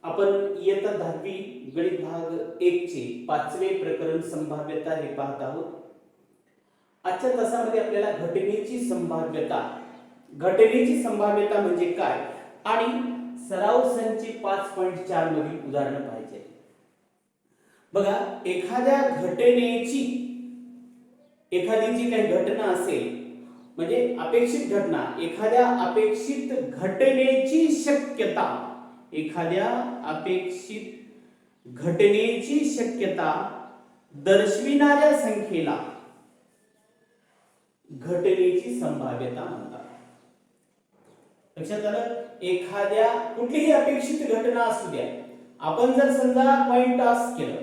आपण इयत्ता 10वी गणित भाग 1 चे 5वे प्रकरण संभाव्यता हे पाहत आहोत. आजच्या तासामध्ये आपल्याला घटनेची संभाव्यता म्हणजे काय आणि सराव संच 5.4 मधील उदाहरण पाहिजे. बघा, एखादी जी काही घटना असेल म्हणजे अपेक्षित घटना, एखाद्या अपेक्षित घटनेची शक्यता दर्शविणाऱ्या संख्येला घटनेची संभाव्यता म्हणतात. लक्षात आलं? एखाद्या कुठलीही अपेक्षित घटना असू द्या, आपण जर समजा कॉइन टॉस केलं,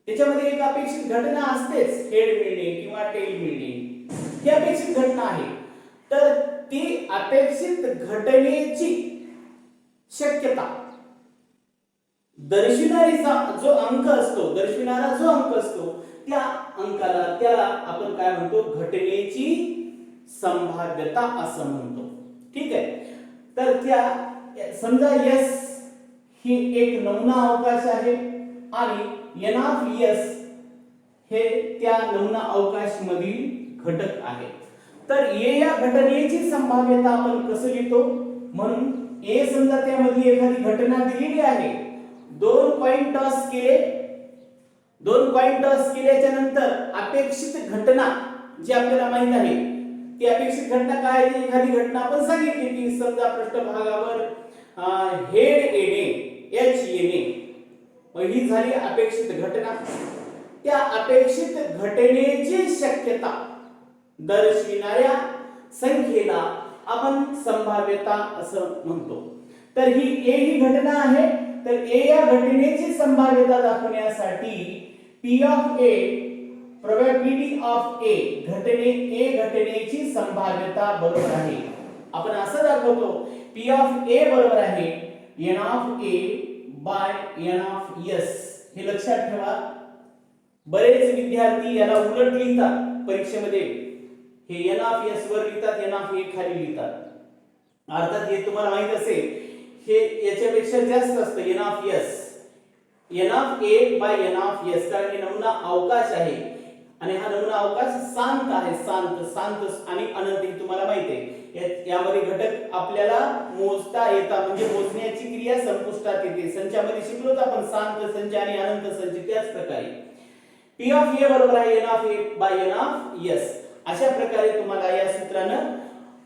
त्याच्यामध्ये एक अपेक्षित घटना असतेच, हेड मिळणे किंवा टेल मिळणे, ही अपेक्षित घटना आहे. तर ती अपेक्षित घटनेची शक्यता दर्शविणारा जो अंक असतो त्याला आपण काय म्हणतो? घटनेची संभाव्यता असं म्हणतो. ठीक आहे. तर त्या समजा S ही एक नमुना अवकाश आहे आणि n ऑफ S हे त्या नमुना अवकाश मधील घटक आहे. तर A या घटनेची संभाव्यता आपण कसं लिहितो? म्हणून A समजा त्यामधली एखादी घटना दिलेली आहे, दोन कॉइन टॉस केल्याच्या नंतर अपेक्षित घटना जी आपल्याला माहित आहे, ती अपेक्षित घटना काय आहे? एखादी घटना आपण सांगितली की समजा पृष्ठभागावर हेड येणे, H येणे, ही झाली अपेक्षित घटना. त्या अपेक्षित घटनेची शक्यता दर्शविणाऱ्या संख्येला आपण संभाव्यता असं म्हणतो. तर ही घटना आहे. तर A या घटनेची संभाव्यता दाखवण्यासाठी P of A, probability of A, घटनेची संभाव्यता बरोबर आहे. आपण असं दाखवतो P ऑफ A बरोबर आहे n of A by n of S. हे लक्षात ठेवा. बरेच विद्यार्थी याला उलट लिहितात परीक्षेमध्ये. हे n ऑफ S वर लिहितात, n ऑफ A खाली लिहितात. अर्थात हे तुम्हाला माहित असेल, हे याच्यापेक्षा जास्त असतं n of S, n of A by n of S, कारण हे नमुना अवकाश आहे आणि हा नमुना अवकाश शांत आहे. शांत आणि अनंत तुम्हाला माहिती आहे. यामध्ये घटक आपल्याला मोजता येतात, म्हणजे मोजण्याची क्रिया संपुष्टात येते. संचामध्ये शिकलो आपण शांत संच आणि अनंत संच. त्याच प्रकारे P ऑफ A बरोबर आहे n of A by n of S. अशा प्रकारे तुम्हाला या सूत्रानं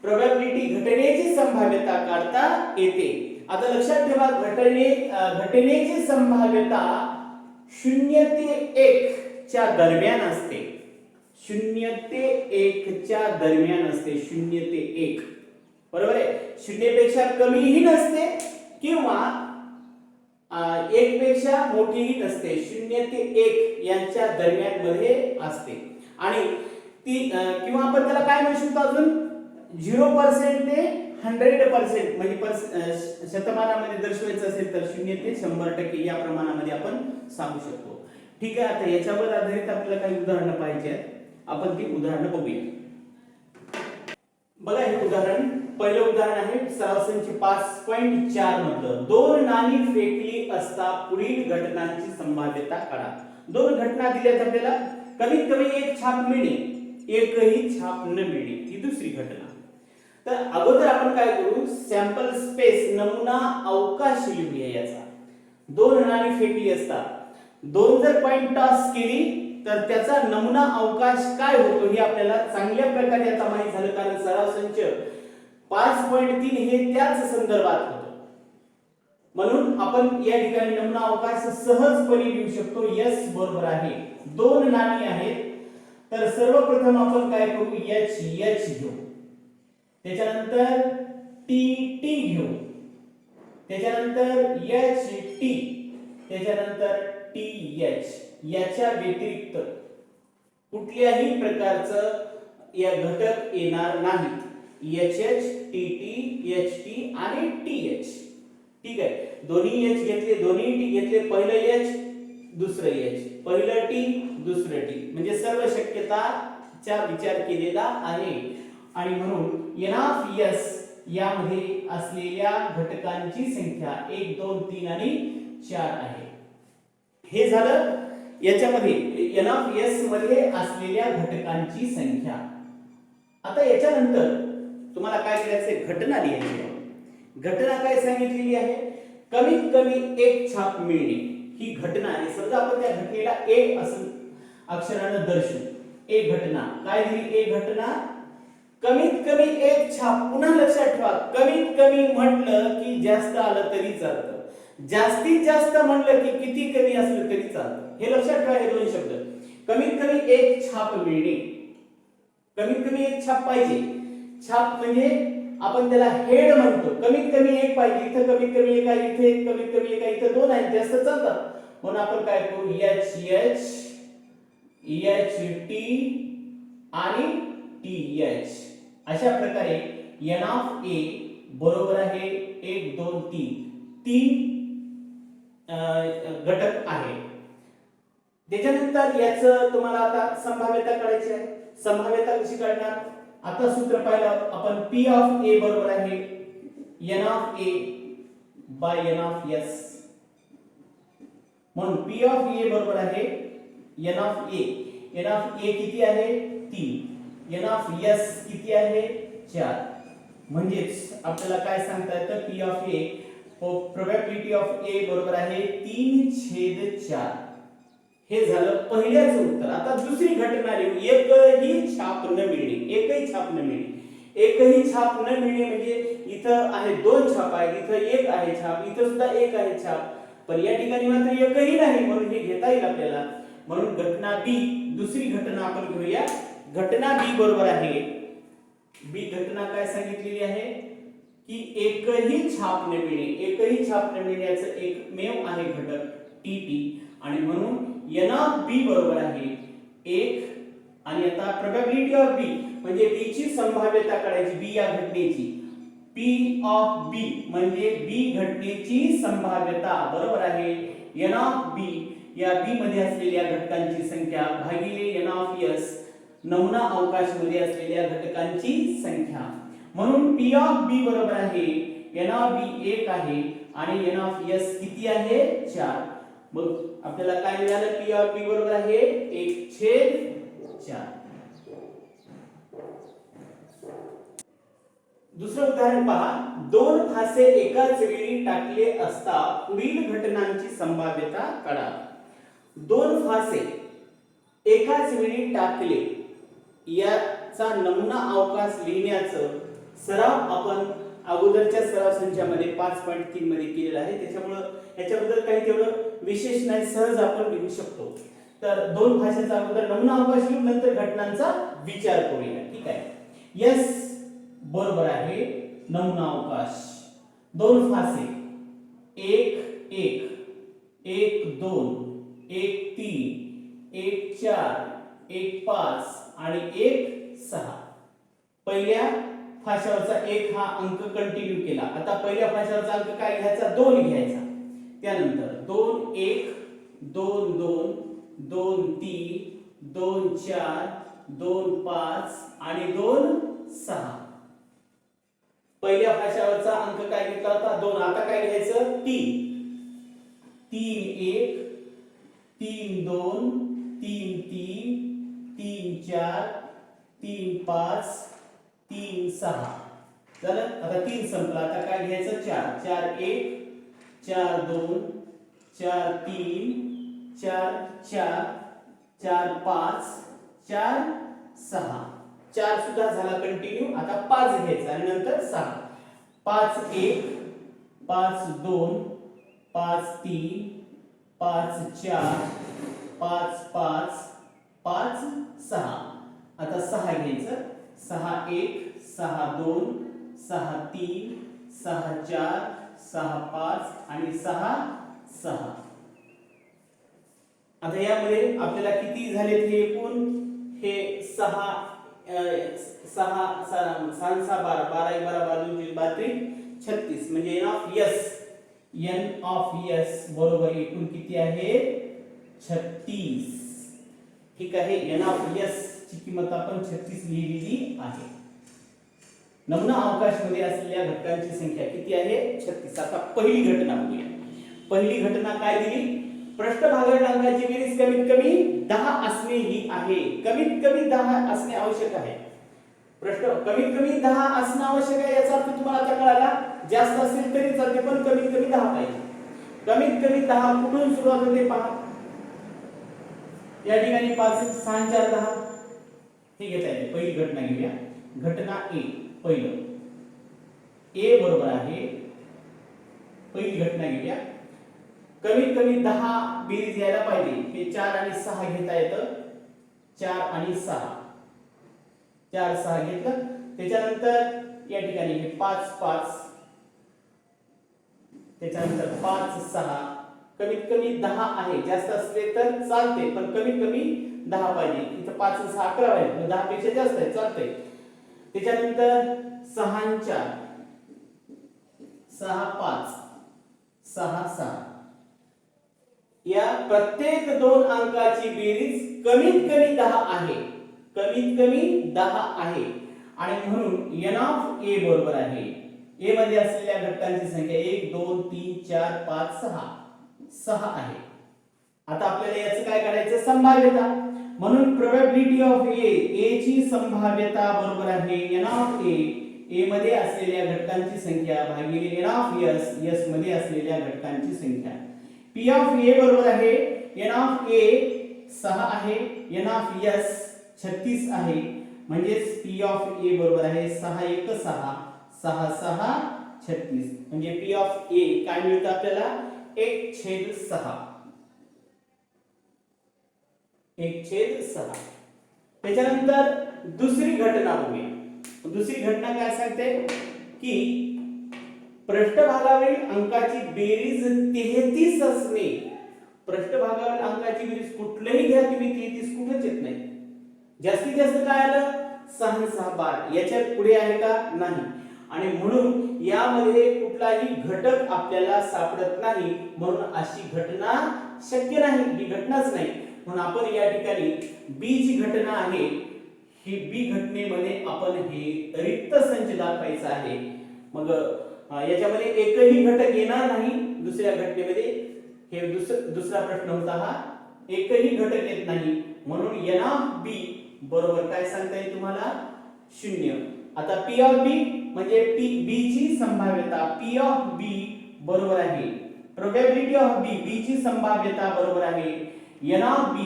प्रोबॅबिलिटी, घटनेची संभाव्यता काढता येते. आता लक्षात ठेवा, घटनेची संभाव्यता 0 ते 1 च्या दरम्यान असते. 0 ते 1 च्या दरम्यान असते. 0 ते 1, बरोबर आहे. 0 पेक्षा कमीही नसते किंवा 1 पेक्षा मोठीही नसते. 0 ते 1 यांच्या दरम्यान मध्ये असते. आणि ती किंवा आपण त्याला काय म्हणू शकतो अजून? 0% ते 100%, म्हणजे शतमानामध्ये दर्शवायचं असेल तर 0 ते 100% या प्रमाणामध्ये आपण सांगू शकतो. ठीक आहे. आता याच्यावर आधारित आपल्याला काही उदाहरणं पाहिजे आहेत. आपण ती उदाहरणं बघूया. बघा, हे उदाहरण, पहिलं उदाहरण आहे सराव संच 5.4 मधलं. दोन नाणी फेकली असता पुढील घटनांची संभाव्यता काढा. दोन घटना दिल्यात आपल्याला. कमीत कमी एक छाप मिळणे, एकही छाप न मिळणे, ही दुसरी घटना. तर अगोदर आपण काय करू? सॅम्पल स्पेस, नमुना अवकाश लिहूया याचा. दोन नाणी फेकली असता, दोन जर कॉइन टॉस केली तर त्याचा नमुना अवकाश काय होतो हे आपल्याला चांगल्या प्रकारे आता माहित झालं, कारण सराव संच 5.3 हे त्याच संदर्भात होतं. म्हणून आपण या ठिकाणी नमुना अवकाश सहजपणे लिहू शकतो. S बरोबर आहे, दोन नाणी आहेत. तर सर्वप्रथम आपण काय करू? H घेऊ, त्याच्यानंतर T घेऊ, त्याच्यानंतर HT, त्याच्यानंतर TH. याच्या व्यतिरिक्त कुठल्याही प्रकारचं या घटक येणार नाहीत. HH, TT, HT आणि TH. ठीक आहे. दोन्ही H घेतले, दोन्ही T घेतले. पहिलं H, दुसरं H, पहिलं T, दुसरं T, म्हणजे सर्व शक्यताचा विचार केलेला आहे. आणि म्हणून n ऑफ S यामध्ये असलेल्या घटकांची संख्या 1 2 3 आणि 4 आहे. हे झालं याच्यामध्ये n ऑफ s मध्ये असलेल्या घटकांची संख्या. आता याच्यानंतर तुम्हाला काय करायचंय, घटना लिहायची आहे. घटना काय सांगितलेली आहे, कमीत कमी एक छाप मिळणे ही घटना आहे. समजा आपण त्या घटनेला एक असं अक्षरानं दर्शवू. एक घटना काय दिली, एक घटना कमीत कमी एक छाप. पुन्हा लक्षात ठेवा, कमीत कमी म्हटलं की जास्त आलं तरी चालतं, जास्तीत जास्त म्हटलं की किती कमी असलं तरी चालतं. हे लक्षात ठेवा हे दोन शब्द. कमीत कमी एक छाप मिळणे, कमीत कमी एक छाप पाहिजे. छाप म्हणजे आपण त्याला हेड म्हणतो. कमीत कमी एक पाहिजे. इथं कमीत कमी एक आहे, इथे कमीत कमी एक आहे, इथं दोन आहेत, जास्त चालतात. म्हणून आपण काय करू, एच एच एच टी आणि टी एच अशा प्रकारे n ऑफ a बरोबर आहे 1 2 3 तीन घटक आहे. त्याच्यानंतर याचं तुम्हाला आता संभाव्यता काढायची आहे. संभाव्यता कशी काढणार, आता सूत्र पाहिलं आपण, p ऑफ a बरोबर आहे n of a by n of s. म्हणून p ऑफ a बरोबर आहे n of a. n of a किती आहे 3, n ऑफ s किती आहे 4. म्हणजेच आपल्याला काय सांगता येतं, p of a probability of a बरोबर आहे 3/4. हे झालं पहिल्याचं उत्तर. आता दुसरी घटना लिहू, एकही छाप न मिळणे. एकही छाप न मिळणे, एकही छाप न मिळणे म्हणजे इथं आहे दोन छाप आहेत, इथं एक आहे छाप, इथं सुद्धा एक आहे छाप, पण या ठिकाणी मात्र एकही नाही. म्हणून हे घेता येईल आपल्याला. म्हणून घटना बी, दुसरी घटना आपण घेऊया. घटना बी बरोबर आहे, बी घटना काय सांगितलेली आहे की एकही छाप न मिळणे. एकही छाप न मिळण्याचं एकमेव आहे घटक टी. आणि म्हणून n ऑफ b बरोबर आहे 1. आणि आता प्रोबॅबिलिटी ऑफ b म्हणजे b ची संभाव्यता काढायची, b या घटनेची. p ऑफ b म्हणजे b घटनेची संभाव्यता बरोबर आहे n ऑफ b या b मध्ये असलेल्या घटकांची संख्या भागिले n ऑफ s नमुना अवकाश मध्ये असलेल्या घटकांची संख्या. म्हणून p ऑफ b बरोबर आहे n ऑफ b 1 आहे आणि n ऑफ s किती आहे 4. मग आपल्याला काय मिळालं, p ऑफ b बरोबर आहे 1/4. दुसरं उदाहरण पहा. दोन फासे एकाच वेळी टाकले असता पुढील घटनांची संभाव्यता काढा. दोन फासे एकाच वेळी टाकले याचा नमुना अवकाश लिहिण्याचं सराव आपण अगोदरच्या सराव संचामध्ये 5.3 मध्ये केलेला आहे. त्याच्यामुळे याच्याबद्दल काही तेवढं विशेष नाही, सहज आपण लिहू शकतो. तर दोन फाशाचा अगोदर नमुना अवकाश लिहून नंतर घटनांचा विचार करूया. ठीक आहे. यस बरोबर आहे नमुना अवकाश. दोन फासे 1 1 1 2 1 3 1 4 1 5 आणि 1 6. पहिल्या फाशावरचा 1 हा अंक कंटिन्यू केला. आता पहिल्या फाशावरचा अंक काय घ्यायचा, 2 घ्यायचा. त्यानंतर 2 1 2 2 2 3 2 4 2 5 आणि 2 6. पहिल्या फाशावरचा अंक काय घेतला होता 2. आता काय घ्यायचं 3 3 1 3 2 3 3 3 4 3 5 3 6. झालं. आता 3 संपला. आता काय घ्यायचं 4 4 1 4 2 4 3 4 4 4 5 4 6. 4 सुद्धा झाला कंटिन्यू. आता 5 घ्यायचा आणि नंतर 6. 5 1 5 2 5 3 5 4 5 5 5 6. आता 6 घ्यायचं. 6 1 6 2 6 3 6 4 6 5 आणि 6 6. आता यामध्ये आपल्याला किती झालेत हे एकूण, हे 6 6 6 6 12 12 1 12 2 32 36 म्हणजे n ऑफ s बरोबर एकूण किती आहे 36. ठीक आहे. n ऑफ s ची किंमत आपण 36 लिहिलेली आहे. नमुना अवकाशमध्ये असलेल्या घटकांची संख्या किती आहे 36. आता पहिली घटना बघूया. पहिली घटना काय दिली, पृष्ठभागावरील अंकाची बेरीज कमीत कमी 10 असणे ही आहे. कमीत कमी 10 असणे आवश्यक आहे. कमीत कमी 10 असणे आवश्यक आहे याचा अर्थ तुम्हाला आता कळाला. जास्त असेल तरी चालते पण कमीत कमी 10 पाहिजे. कमीत कमी 10 कुठून सुरुवात होते पहा. या ठिकाणी 5 6 4 10 हे घेता येते. पहिली घटना घेऊया. घटना ए. पहिलं ए बरोबर आहे. पहिली घटना घेऊया. कमीत कमी 10 बेरीज यायला पाहिजे. हे 4 आणि 6 घेता येतं. 4 आणि 6 4 6 घेतलं. त्याच्यानंतर या ठिकाणी हे 5 5 त्याच्यानंतर 5 6 कमीत कमी 10 आहे. जास्त असले तर चालते पण कमीत कमी 10 पाहिजे. इथं 5 6 11 आहे. 10 पेक्षा जास्त आहे चालतंय. त्याच्यानंतर 6 4 6 5 6 6 या प्रत्येक दोन अंकाची बेरीज कमीत कमी 10 आहे. कमीत कमी 10 आहे आणि म्हणून n ऑफ a बरोबर आहे. a मध्ये असलेल्या घटकांची संख्या 1 2 3 4 5 6 6 आहे. आता आपल्याला याचं काय करायचं, संभाव्यता. म्हणून प्रोबॅबिलिटी ऑफ a ची संभाव्यता बरोबर आहे n ऑफ a मध्ये असलेल्या घटकांची संख्या भागिले n ऑफ s मध्ये असलेल्या घटकांची संख्या. p ऑफ a बरोबर आहे n ऑफ a 6 आहे, n ऑफ s 36 आहे. म्हणजे p ऑफ a बरोबर आहे 6 1 6 6 6 36. म्हणजे p ऑफ a काय मिळतं आपल्याला 1/6 1/6. त्याच्यानंतर दुसरी घटना बघूया. दुसरी घटना काय सांगते की पृष्ठभागावरील अंकाची बेरीज 33 असणे. पृष्ठभागावरील अंकाची बेरीज कुठलेही घ्या तुम्ही 33 कुठेच येत नाही. जास्तीत जास्त काय आलं 6 6 12. याच्या पुढे आहे का नाही. आणि म्हणून यामध्ये कुठलाही घटक आपल्याला सापडत नाही. म्हणून अशी घटना शक्य नाही. ही घटनाच नाही. म्हणून आपण या ठिकाणी बी जी घटना आहे ही बी घटनेमध्ये आपण हे रिक्त संच दाखवायचा आहे. मग याच्यामध्ये एकही घटक येणार नाही. दुसऱ्या घटनेमध्ये हे दुसरा प्रश्न होता हा. एकही घटक येत नाही. म्हणून n ऑफ b बरोबर काय सांगता येईल तुम्हाला 0. आता p ऑफ b म्हणजे b ची संभाव्यता. p ऑफ b बरोबर आहे प्रोबॅबिलिटी ऑफ b ची संभाव्यता बरोबर आहे n ऑफ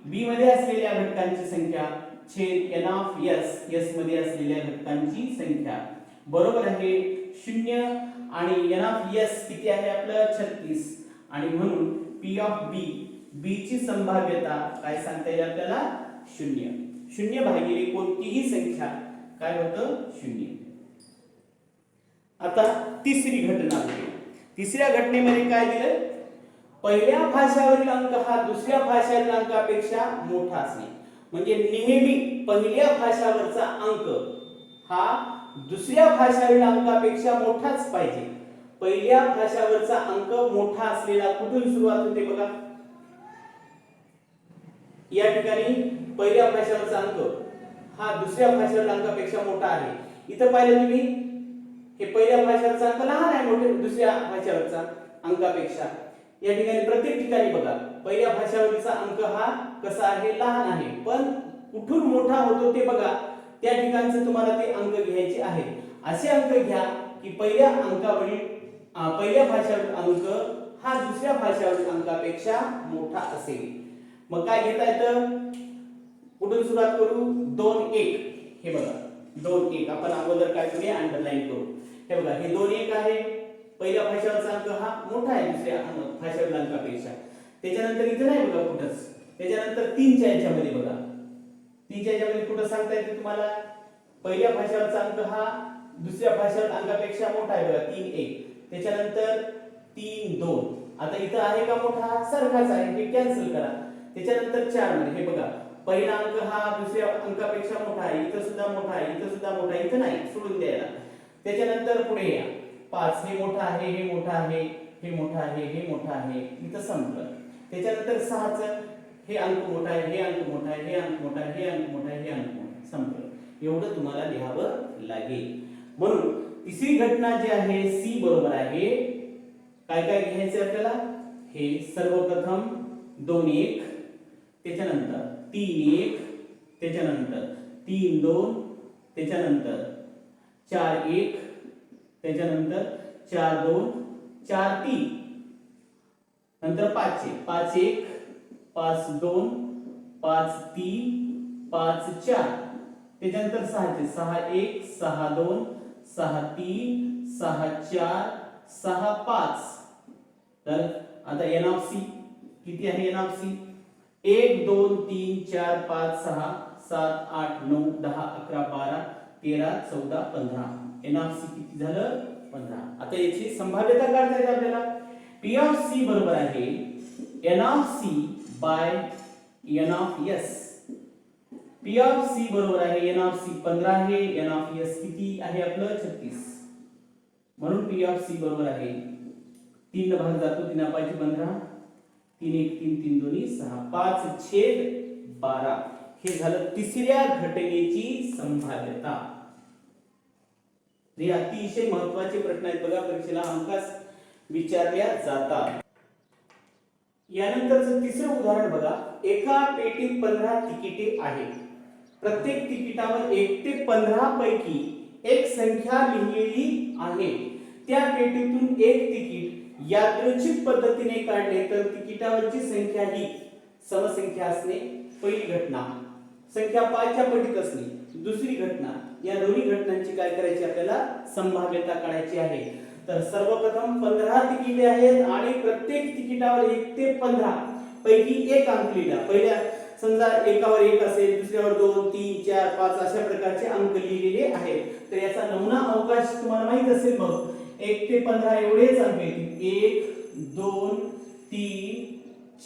b मध्ये असलेल्या घटकांची संख्या छेद n ऑफ s मध्ये असलेल्या घटकांची संख्या बरोबर आहे 0. आणि n ऑफ s किती आहे आपलं 36. आणि म्हणून p ऑफ b ची संभाव्यता काय सांगता येईल आपल्याला 0. 0 भागिले कोणतीही संख्या काय होतं 0. आता तिसरी घटना आहे. तिसऱ्या घटनेमध्ये काय दिलं, पहिल्या भाषावरील अंक हा दुसऱ्या भाषावरील अंकापेक्षा मोठा असणे. म्हणजे नेहमी पहिल्या भाषावरचा अंक हा दुसऱ्या भाषावरील अंकापेक्षा मोठाच पाहिजे. पहिल्या भाषावरचा अंक मोठा असलेला कुठून सुरुवात होते बघा. या ठिकाणी पहिल्या भाषावरचा अंक हा दुसऱ्या भाषावरील अंकापेक्षा मोठा आहे. इथं पाहिलं तुम्ही हे पहिल्या भाषावरचा अंक लहान आहे मोठे दुसऱ्या भाषावरचा अंकापेक्षा. या ठिकाणी प्रत्येक ठिकाणी बघा पहिल्या भाषावरीलचा अंक हा कसा आहे लहान आहे. पण कुठून मोठा होतो ते बघा. त्या ठिकाणचे तुम्हाला ते अंक घ्यायचे आहेत. असे अंक घ्या की पहिल्या भाषावरील अंक हा दुसऱ्या भाषावरील अंकापेक्षा मोठा असेल. मग काय घेता येतं, कुठून सुरुवात करू 2 1. हे बघा 2 1 आपण अगोदर काय करूया अंडरलाईन करू. हे बघा हे 2 1 आहे. पहिल्या भाषावरचा अंक हा मोठा आहे दुसऱ्या भाषावरील अंकापेक्षा. त्याच्यानंतर इथे नाही बघा कुठंच. त्याच्यानंतर 3 च्या याच्यामध्ये बघा 3 च्या याच्यामध्ये कुठं सांगता येते तुम्हाला पहिल्या भाषावरचा अंक हा दुसऱ्या भाषावरील अंकापेक्षा मोठा आहे बघा 3 1. त्याच्यानंतर 3 2. आता इथं आहे का मोठा सारखाच आहे हे कॅन्सल करा. त्याच्यानंतर 4 मध्ये हे बघा पहिला अंक हा दुसऱ्या अंकापेक्षा मोठा आहे. इथं सुद्धा मोठा आहे, इथं सुद्धा मोठा आहे, इथं नाही सोडून द्यायला. त्याच्यानंतर पुढे या 5 हे मोठा आहे, हे मोठा आहे, हे मोठा आहे, हे मोठा आहे, इथं संपलं. त्याच्यानंतर 6 चं हे अंक मोठा आहे, हे अंक मोठा आहे, हे अंक मोठा आहे, हे अंक मोठा आहे, हे अंक मोठा आहे, संपलं. एवढं तुम्हाला लिहावं लागेल. म्हणून तिसरी घटना जी आहे सी बरोबर आहे, काय काय घ्यायचे आपल्याला, हे सर्वप्रथम 2 1, त्याच्यानंतर 3 1, त्याच्यानंतर 3 2, त्याच्यानंतर 4 1, त्याच्यानंतर 4 2, 4 3, नंतर 5 1, 5 2, 5 3, 5 4, त्याच्यानंतर 6 1, 6 2, 6 3, 6 4, 6 5. तर आता एन ऑफ सी किती आहे, N of C 1 2 3 4 5 6 7 8 9 10 11 12 13 14 15. N of C किती झालं, 15. आता याची संभाव्यता काढता येते आपल्याला. पी ऑफ सी बरोबर आहे N of C by N of S. P of C बरोबर आहे एन ऑफ सी 15 आहे, एन ऑफ एस किती आहे आपलं 36. म्हणून पी ऑफ सी बरोबर आहे 3 भाग जातो 3 5 15, 3 1 3 3 2 6 5/12. हे झालं तिसऱ्या घटनेची संभाव्यता. हे अतिशय महत्त्वाचे प्रश्न आहेत बघा, परीक्षेला हमखास विचारल्या जातात. यानंतरचं तिसरं उदाहरण बघा. एका पेटीत 15 तिकिटे आहेत. प्रत्येक तिकिटावर 1 ते 15 पैकी एक संख्या लिहिलेली आहे. त्या पेटीतून एक तिकीट यादृच्छिक पद्धतीने काढले तर तिकिटावरची संख्या ही समसंख्या असणे पहिली घटना, संख्या 5 च्या पटीत असणे दुसरी घटना. या दोन्ही घटनांची काय करायची आपल्याला, संभाव्यता काढायची आहे. तर सर्वप्रथम 15 तिकिटे आहेत आणि प्रत्येक तिकिटावर 1 ते 15 पैकी एक अंक लिहिला. पहिल्या समजा एकावर 1 असेल, दुसऱ्यावर 2 3 4 5 अशा प्रकारचे अंक लिहिलेले आहेत. तर याचा नमुना अवकाश तुम्हाला माहित असेल, मग 1 ते 15 एवढेच अंक येतील. 1 2 3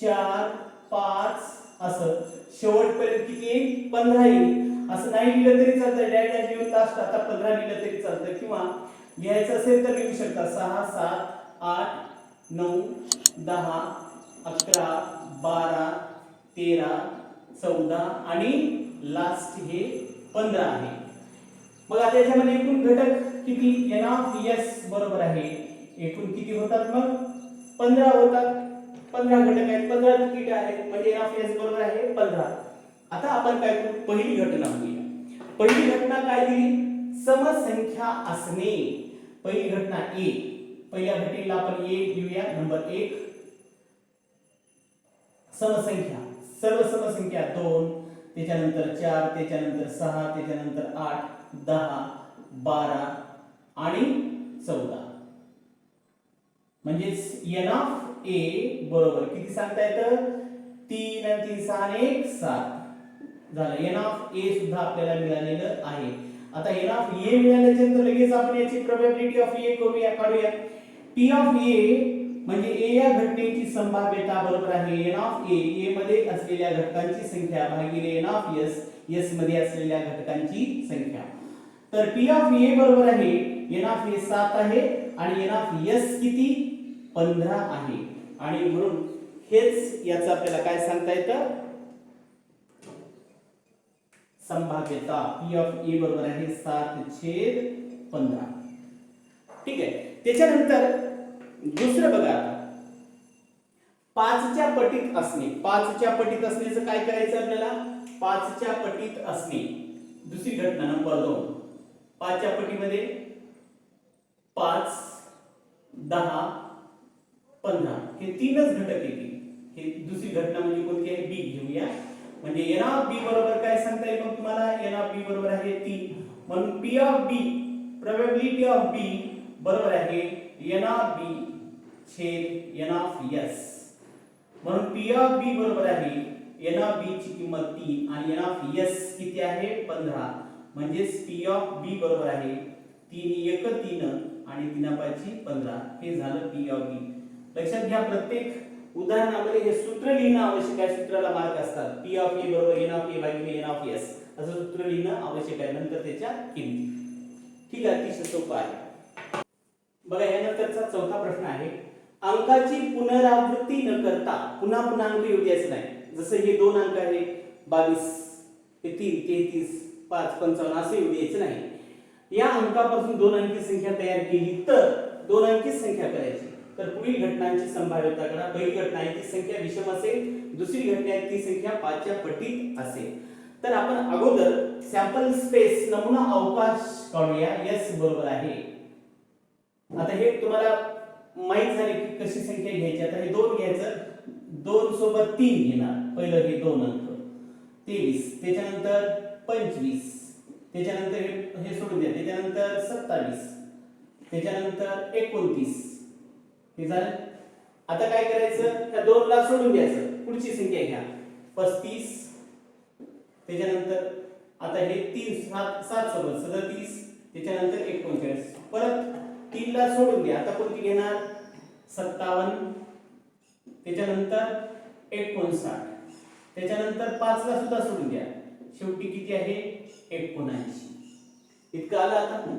4 5 असं शेवटपर्यंत किती येईल, 15 येईल. असं नाही लिहिलं तरी चालतं, डायरेक्ट लिहून लास्ट आता 15 लिहिलं तरी चालतं, किंवा लिहायचं असेल तर लिहू शकता 6 7 8 9 10 11 12 13 14 आणि लास्ट हे 15 आहे. मग आता याच्यामध्ये एकूण घटक किती, एन ऑफ एस बरोबर आहे एकूण किती होतात, मग 15 होतात. 15 घटक आहेत, 15 तिकीट आहेत, म्हणजे एन ऑफ एस बरोबर आहे 15. आता आपण काय करू, पहिली घटना बघूया. पहिली घटना काय दिली, समसंख्या असणे. पहिली घटना ए, पहिल्या घटनेला आपण ए लिहूया. नंबर 1 समसंख्या, सर्व समसंख्या 2, त्याच्यानंतर 4, त्याच्यानंतर 6, त्याच्यानंतर 8 10 12 आणि 14. म्हणजे एन ऑफ ए बरोबर किती सांगता येतं, 3 आणि 3 6 आणि 1 7 झालं. एन ऑफ ए सुद्धा आपल्याला मिळालेलं आहे. आता एन ऑफ ए मिळाल्यानंतर लगेच आपण याची प्रोबॅबिलिटी ऑफ ए करूया, काढूया. पी ऑफ ए म्हणजे ए या घटनेची संभाव्यता बरोबर आहे एन ऑफ ए, ए मध्ये असलेल्या घटकांची संख्या भागिले एन ऑफ एस, एस मध्ये असलेल्या घटकांची संख्या. तर पी ऑफ ए बरोबर आहे एन ऑफ ए 7 आहे आणि एन ऑफ एस किती 15 आहे. आणि म्हणून हेच याचं आपल्याला काय सांगता येतं, संभाव्यता पी ऑफ ए बरोबर आहे 7/15. ठीक आहे. त्याच्यानंतर दुसरं बघा, आता 5 च्या पटीत असणे. 5 च्या पटीत असण्याचं काय करायचं आपल्याला, 5 च्या पटीत असणे. दुसरी घटना नंबर 2, 5 च्या पटीमध्ये 5 10 15 हे तीनच घटक येतील. हे दुसरी घटना म्हणजे कोणती आहे, बी घेऊया. म्हणजे एन ऑफ बी बरोबर काय सांगता येईल मग तुम्हाला, एन ऑफ बी बरोबर आहे 3. म्हणून P of B, probability of B बरोबर आहे एन ऑफ बी छेद एन ऑफ एस. म्हणून पी ऑफ बी बरोबर आहे एन ऑफ बी ची किंमत 3 आणि एन ऑफ एस किती आहे 15. म्हणजे पी ऑफ बी बरोबर आहे 3 1 3 आणि 3 5 15. हे झालं पी ऑफ बी. लक्षात घ्या, प्रत्येक उदाहरणामध्ये हे सूत्र लिहिणं आवश्यक आहे. सूत्राला मार्क असतात. पी ऑफ ए बरोबर एन ऑफ ए भागिले एन ऑफ एस असं सूत्र लिहिणं आवश्यक आहे, नंतर त्याच्या किमती. ठीक आहे, अतिशय सोपं आहे. बघा यानंतरचा चौथा प्रश्न आहे, अंकाची पुनरावृत्ती न करता पुन्हा पुन्हा अंक येऊ द्यायचे नाही. जसं हे 2 अंक आहे 22, हे 3 33 5 55 असे येऊ द्यायचे नाही. या अंकापासून दोन अंकी संख्या तयार केली तर दोन अंकी संख्या करायची, तर पुढील घटनांची संभाव्यता करा. पहिली घटना आहे ती संख्या विषम असेल, दुसरी घटना आहे ती संख्या 5 च्या पटीत असेल. तर आपण अगोदर सॅम्पल स्पेस नमुना अवकाश काढूया. S बरोबर आहे. आता हे तुम्हाला माहित झाले की कशी संख्या घ्यायची. आता हे 2 घ्यायचं, 2 सोबत 3 घेणार. पहिलं हे 2 अंक 23, त्याच्यानंतर 25, त्याच्यानंतर हे सोडून द्या, त्याच्यानंतर 27, त्याच्यानंतर 29. हे झालं. आता काय करायचं, त्या 2 ला सोडून द्यायचं, पुढची संख्या घ्या 35, त्याच्यानंतर आता हे 3 7 सोबत 37, त्याच्यानंतर 39. परत 3 ला सोडून द्या. आता कोणती घेणार, 57, त्याच्यानंतर 59, त्याच्यानंतर 5 ला सुद्धा सोडून द्या. शेवटी किती आहे, 79. इतकं आलं.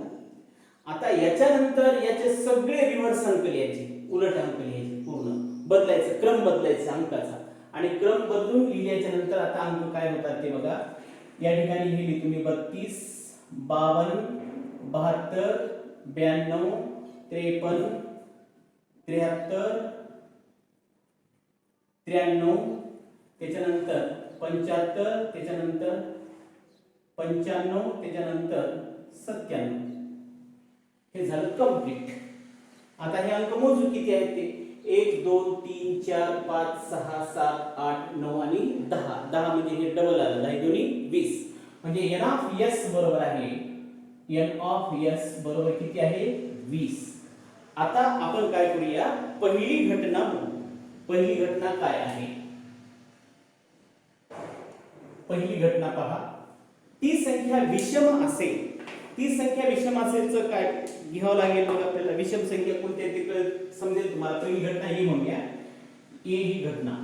आता याच्यानंतर याचे सगळे रिव्हर्स अंक लिहायचे, उलट अंक लिहायचे, पूर्ण बदलायचं, क्रम बदलायचा अंकाचा. आणि क्रम बदलून लिहिल्याच्या नंतर आता अंक काय होतात ते बघा. या ठिकाणी लिहिली तुम्ही 32, 52, 72, 92, 53, 73, 93, त्याच्यानंतर 75, त्याच्यानंतर 95, त्याच्यानंतर 97. हे झालं कंप्लीट. आता हे अंक मोजू किती आहेत ते. 1 2 3 4 5 6 7 8 9 आणि 10. 10 म्हणजे हे डबल आलं, 10 दोन्ही 20. म्हणजे n ऑफ s बरोबर आहे, n ऑफ s बरोबर किती आहे, 20. आता आपण काय करूया, पहिली घटना बघू. पहिली घटना काय आहे. पहिली घटना पहा. ती संख्या विषम असेल. ती संख्या विषम असेल तर काय घ्यावं लागेल बघा आपल्याला. विषम संख्या कोणती आहे ते समजेल तुम्हाला. पहिली घटना ही म्हणूया, ए ही घटना.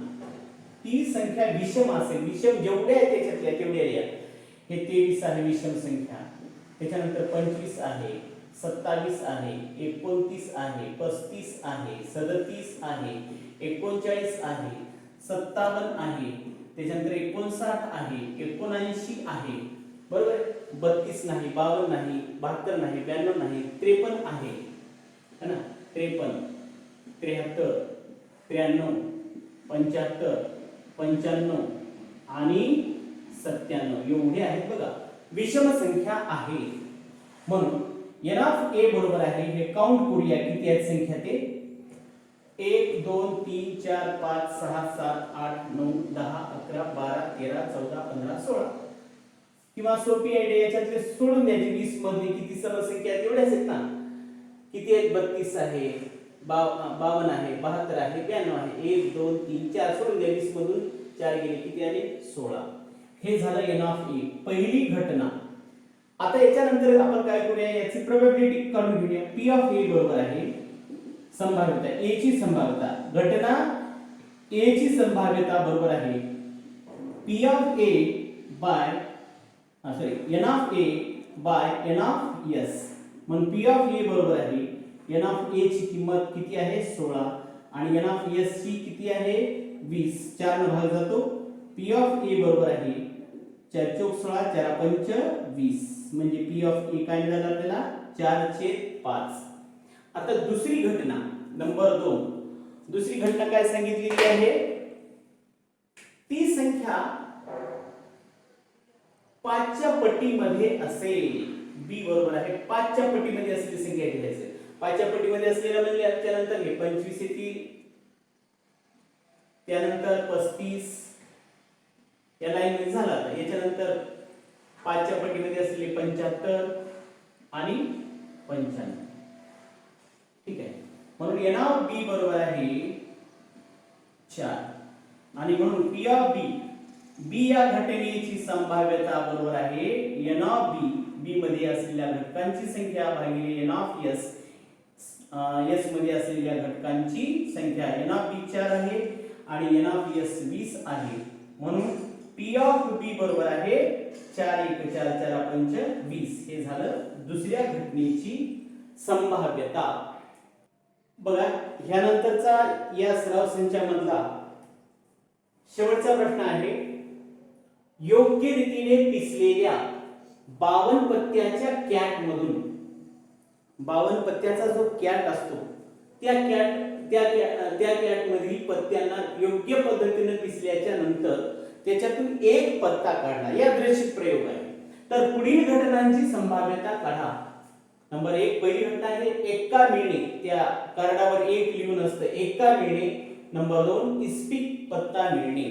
ती संख्या विषम असेल, विषम जेवढ्या आहे त्याच्यातल्या तेवढ्या या. हे 23 आहे विषम संख्या, त्याच्यानंतर 25 आहे, 27 आहे, 29 आहे, 35 आहे, 37 आहे, 39 आहे, 57 आहे, त्याच्यानंतर 59 आहे, 79 आहे, बरोबर. 32 नाही, 52 नाही, 72 नाही, 92 नाही, 53 आहे, है ना. 53, 73, 93, 75, 95 आणि 97 एवढे आहेत बघा. विषम संख्या आहे. म्हणून n ऑफ a बरोबर आहे, हे काउंट करूया किती आहेत संख्या ते. 1 2 3 4 5 6 7 8 9 10 11 12 13 14 15 16. किंवा सोपी आयडिया याच्यातले सोडून द्यायची. 20 मध्ये किती सर्व संख्या आहेत एवढ्याच आहेत ना. किती आहेत, 32 आहे, 52 आहे, 72 आहे, 92 आहे. 1 2 3 4 सोडून द्या. 20 मधून 4 गेले, किती आले, 16. हे झालं n ऑफ a, पहिली घटना. आता याच्यानंतर आपण काय करूया, याची प्रोबॅबिलिटी काढून घेऊया. p ऑफ a बरोबर आहे संभाव्यता, a ची संभाव्यता, घटना a ची संभाव्यता बरोबर आहे p of a by n of a by n of s. म्हणून p ऑफ a बरोबर आहे n ऑफ a ची किंमत किती आहे, 16, आणि n ऑफ s ची किती आहे, 20. 4 ने भाग जातो. p ऑफ a बरोबर आहे 4 चौक 16, 4 पंच 20. म्हणजे p ऑफ a काय मिळालं आपल्याला, 4/5. आता दुसरी घटना नंबर 2. दुसरी घटना काय सांगितलेली आहे, ती संख्या 5 च्या पटीमध्ये असेल. b बरोबर आहे 5 च्या पटीमध्ये असलेली संख्या घ्यायची. 5 च्या पटीमध्ये असलेला म्हणजे त्यानंतर हे 25 येतील, त्यानंतर 35 या लाईन मध्ये झाला. याच्यानंतर 5 च्या पटीमध्ये असलेले 75 आणि 95. ठीक आहे. म्हणून n ऑफ b बरोबर आहे 4, आणि म्हणून p ऑफ b, b या घटनेची संभाव्यता बरोबर आहे n ऑफ b, b मध्ये असलेल्या घटकांची संख्या भागिले n ऑफ s, s मध्ये असलेल्या घटकांची संख्या. n ऑफ b 4 आहे आणि n ऑफ s 20 आहे. म्हणून p ऑफ b बरोबर आहे 4 1 4 4 पंच 20. हे झालं दुसऱ्या घटनेची संभाव्यता. बघा ह्यानंतरचा या सराव संचामधला शेवटचा प्रश्न आहे, योग्य रीतीने पिसलेल्या 52 पत्त्याच्या कॅट मधून 52 पत्त्याचा जो कॅट असतो त्या कॅट मधील पत्त्यांना योग्य पद्धतीने पिसल्याच्या नंतर त्याच्यातून एक पत्ता काढला, यादृच्छिक प्रयोग आहे. तर पुढील घटनांची संभाव्यता काढा. नंबर 1 पहिली घटना आहे एक्का मिळणे, त्या कार्डावर एक लिहून असतं एक्का मिळणे. नंबर 2 इस्पिक पत्ता मिळणे.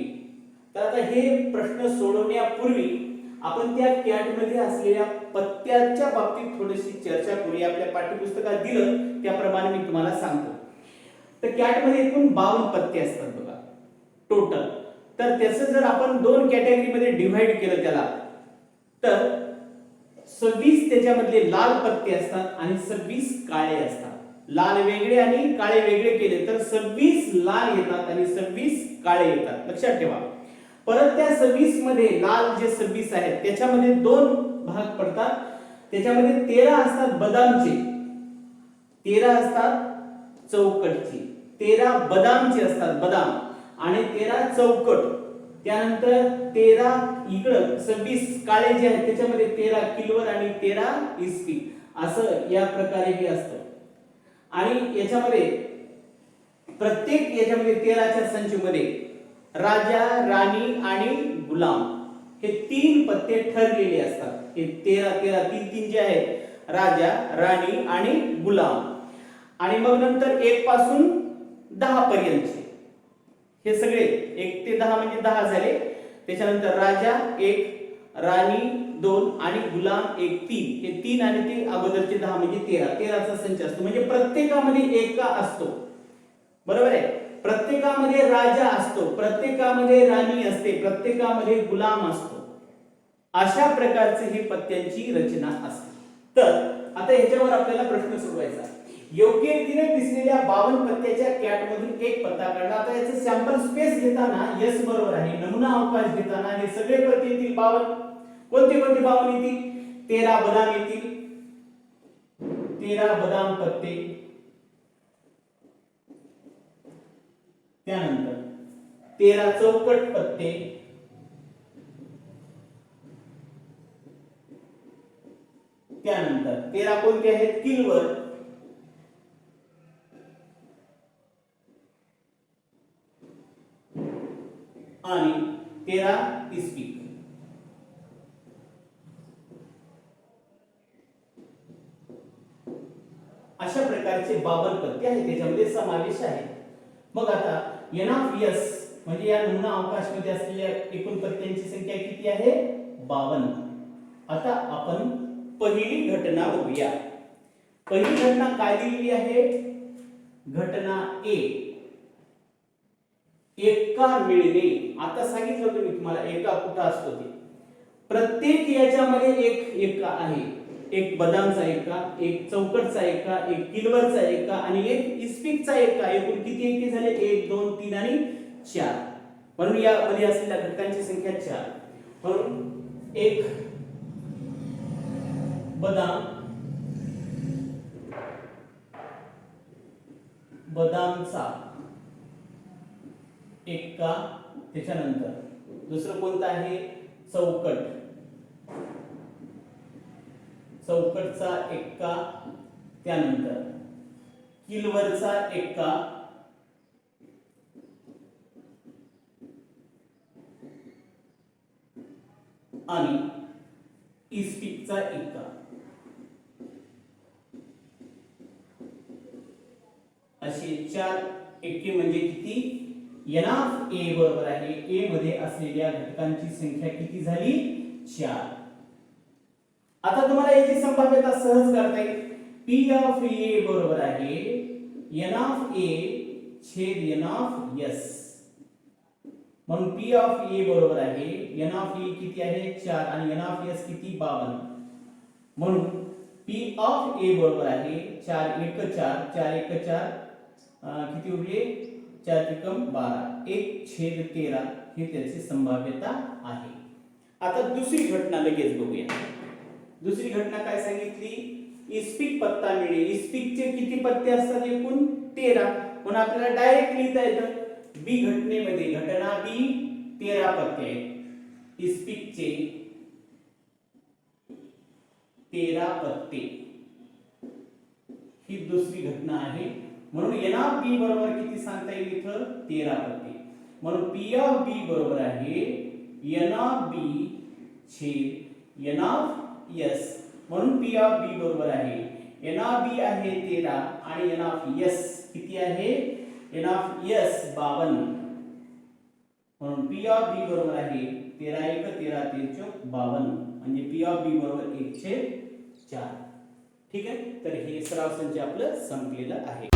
तर आता हे प्रश्न सोडवण्यापूर्वी आपण त्या कॅट मध्ये असलेल्या पत्त्याच्या बाबतीत थोडीशी चर्चा करूया. आपल्या पाठ्यपुस्तकात दिलं त्याप्रमाणे मी तुम्हाला सांगतो. तर कॅट मध्ये एकूण 52 पत्ते असतात बघा टोटल. तर त्याचं जर आपण दोन कॅटेगरी मध्ये डिव्हाइड केलं त्याला, तर 26 त्याच्यामधले लाल पत्ते असतात आणि 26 काळे असतात. लाल वेगळे आणि काळे वेगळे केले तर 26 लाल येतात आणि 26 काळे येतात, लक्षात ठेवा. परत त्या 26 मध्ये लाल जे 26 आहेत त्याच्यामध्ये दोन भाग पडतात. त्याच्यामध्ये 13 असतात बदामचे, 13 असतात चौकटचे. 13 बदामचे असतात बदाम आणि 13 चौकट. त्यानंतर 13 इकडं 26 काळे जे आहेत त्याच्यामध्ये 13 किलवर आणि 13 इस्पिक, असं या प्रकारे हे असतं. आणि याच्यामध्ये प्रत्येक याच्यामध्ये 13च्या संचमध्ये राजा, राणी आणि गुलाम हे तीन पत्ते ठरलेले असतात. हे 13 तीन जे आहेत राजा, राणी आणि गुलाम. आणि मग नंतर 1 पासून 10 पर्यंतचे हे सगळे 1 ते 10 म्हणजे 10 झाले. त्याच्यानंतर राजा 1, राणी 2 आणि गुलाम 1, 3. हे 3 आणि ते अगोदरचे 10 म्हणजे 13चा संच असतो. म्हणजे प्रत्येकामध्ये एका असतो, बरोबर आहे. प्रत्येकामध्ये राजा असतो, प्रत्येकामध्ये राणी असते, प्रत्येकामध्ये गुलाम असतो. अशा प्रकारचे ही पत्त्यांची रचना असते. तर आता ह्याच्यावर आपल्याला प्रश्न सोडवायचा. योग्य रीतीने पिसलेल्या 52 पत्त्याच्या कॅट मधून एक पत्ता काढला. आता याचं सॅम्पल स्पेस घेताना यस बरोबर आहे. नमुना अवकाश घेताना हे सगळे पत्ते येतील 52. कोणते कोणते 52 येतील? 13 बदाम येतील, 13 बदाम पत्ते. त्यानंतर 13 चौकट पत्ते, त्यानंतर 13 कोणते आहेत? किलवर, आणि 13 इस्पिक. अशा प्रकारचे 52 पत्ते आहेत, त्याच्यामध्ये समावेश आहे. मग आता एन ऑफ एस म्हणजे या नमुना अवकाश मध्ये असलेल्या एकूण पत्त्यांची संख्या किती आहे? 52. आता आपण पहिली घटना बघूया. पहिली घटना काय दिलेली आहे? घटना ए, एका मिळणे. आता सांगितलं होतं मी तुम्हाला एका कुठं असतो ते. प्रत्येक याच्यामध्ये एक एका आहे. एक बदामचा एका, एक चौकटचा एका, एक किलवरचा एका आणि एक इस्पिकचा एका. एकूण किती एके झाले? 1 2 3 आणि 4. म्हणून यामध्ये असलेल्या घटकांची संख्या 4. म्हणून एक बदामचा एका. त्याच्यानंतर दुसरं कोणतं आहे? चौकटचा एका. त्यानंतर किलवरचा एका, आणि इस्पिकचा एका. असे 4 एके म्हणजे किती? एन ऑफ ए बरोबर आहे ए मध्ये असलेल्या घटकांची संख्या किती झाली? 4. आता तुम्हाला याची संभाव्यता सहज करता येईल. पी ऑफ ए बरोबर आहे एन ऑफ ए छेद एन ऑफ एस. म्हणून पी ऑफ ए बरोबर आहे एन ऑफ ए किती आहे? 4 आणि एन ऑफ एस किती? 52. म्हणून पी ऑफ ए बरोबर आहे 4 1 4, 4 1 4, किती उरले? 4 त्रिकम 12, 1/13 ही त्याची संभाव्यता आहे. आता दुसरी घटना लगेच बघूया. दुसरी घटना काय सांगितली? इस्पिक पत्ता मिळेल. इस्पिकचे किती पत्ते असतात? एकूण 13. म्हणून आपल्याला डायरेक्ट लिहिता येतं बी घटनेमध्ये घटना बी 13 पत्ते आहेत. इस्पिकचे 13 पत्ते ही दुसरी घटना आहे. म्हणून n ऑफ b बरोबर किती सांगता येईल इथं 13 पत्ते. म्हणून p ऑफ b बरोबर आहे n ऑफ b छेद n ऑफ s. म्हणून p ऑफ b बरोबर आहे n ऑफ b आहे 13 आणि n ऑफ s किती आहे n ऑफ s 52. म्हणून p ऑफ b बरोबर आहे 13 1 13 3 चौक 52 म्हणजे p ऑफ b बरोबर 1/4. ठीक आहे. तर हे सराव संच आपलं संपलेलं आहे.